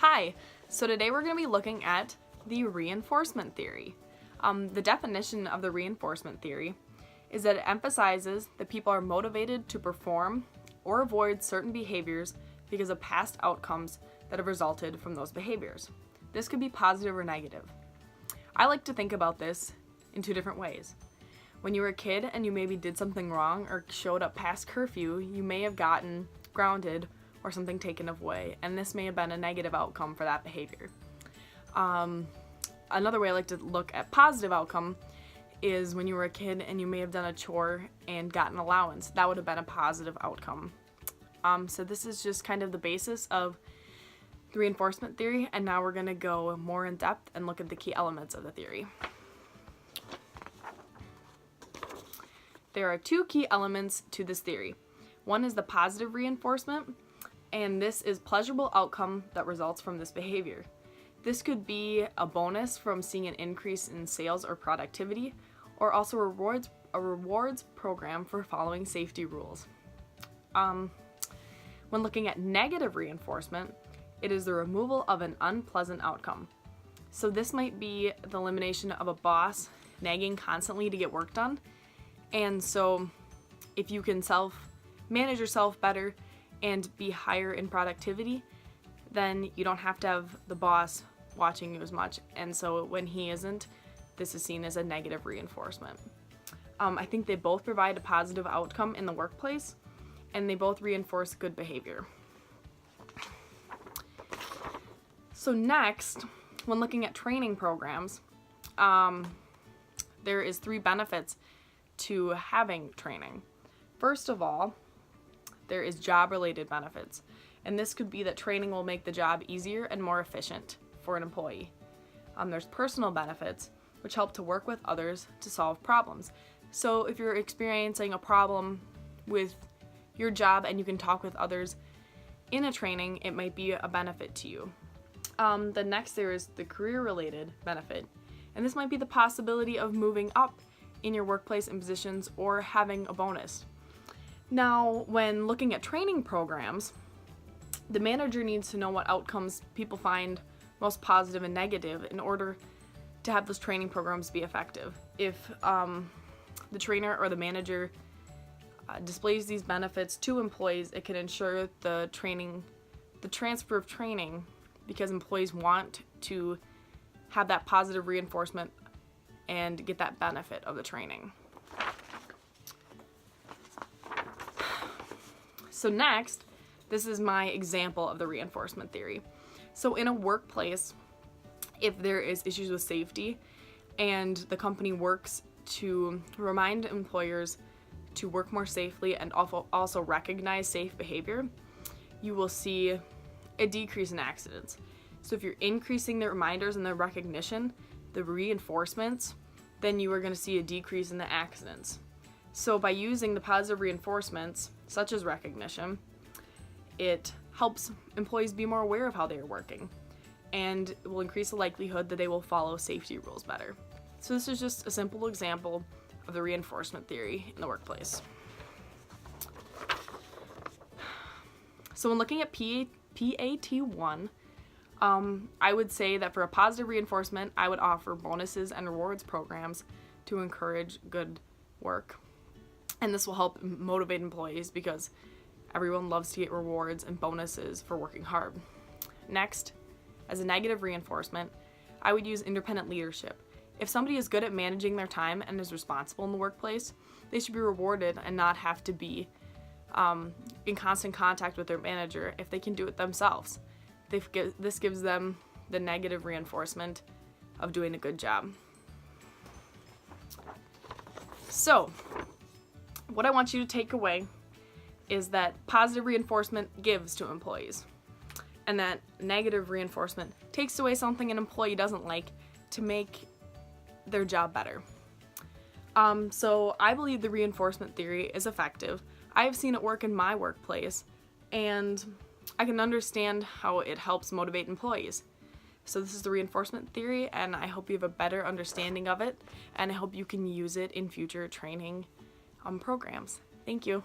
Hi, so today we're going to be looking at the reinforcement theory. The definition of the reinforcement theory is that it emphasizes that people are motivated to perform or avoid certain behaviors because of past outcomes that have resulted from those behaviors. This could be positive or negative. I like to think about this in two different ways. When you were a kid and you maybe did something wrong or showed up past curfew, you may have gotten grounded or something taken away, and this may have been a negative outcome for that behavior. Another way I like to look at positive outcome is when you were a kid and you may have done a chore and gotten allowance. That would have been a positive outcome. So this is just kind of the basis of the reinforcement theory, and now we're going to go more in depth and look at the key elements of the theory. There are two key elements to this theory. One is the positive reinforcement, and this is pleasurable outcome that results from this behavior. This could be a bonus from seeing an increase in sales or productivity, or also a rewards program for following safety rules. When looking at negative reinforcement, it is the removal of an unpleasant outcome. So this might be the elimination of a boss nagging constantly to get work done. And so if you can manage yourself better and be higher in productivity, then you don't have to have the boss watching you as much. And so when he isn't, this is seen as a negative reinforcement. I think they both provide a positive outcome in the workplace, and they both reinforce good behavior. So next, when looking at training programs, there is 3 benefits to having training. First of all, there is job-related benefits, and this could be that training will make the job easier and more efficient for an employee. There's personal benefits, which help to work with others to solve problems. So if you're experiencing a problem with your job and you can talk with others in a training, it might be a benefit to you. The next, there is the career-related benefit, and this might be the possibility of moving up in your workplace and positions or having a bonus. Now, when looking at training programs, the manager needs to know what outcomes people find most positive and negative in order to have those training programs be effective. If the trainer or the manager displays these benefits to employees, it can ensure the transfer of training, because employees want to have that positive reinforcement and get that benefit of the training. So next, this is my example of the reinforcement theory. So in a workplace, if there is issues with safety and the company works to remind employers to work more safely and also recognize safe behavior, you will see a decrease in accidents. So if you're increasing the reminders and the recognition, the reinforcements, then you are going to see a decrease in the accidents. So by using the positive reinforcements, such as recognition, it helps employees be more aware of how they are working, and it will increase the likelihood that they will follow safety rules better. So this is just a simple example of the reinforcement theory in the workplace. So when looking at PAT1, I would say that for a positive reinforcement, I would offer bonuses and rewards programs to encourage good work. And this will help motivate employees because everyone loves to get rewards and bonuses for working hard. Next, as a negative reinforcement, I would use independent leadership. If somebody is good at managing their time and is responsible in the workplace, they should be rewarded and not have to be in constant contact with their manager if they can do it themselves. This gives them the negative reinforcement of doing a good job. So, what I want you to take away is that positive reinforcement gives to employees, and that negative reinforcement takes away something an employee doesn't like to make their job better. So I believe the reinforcement theory is effective. I have seen it work in my workplace, and I can understand how it helps motivate employees. So this is the reinforcement theory, and I hope you have a better understanding of it, and I hope you can use it in future training programs. Thank you.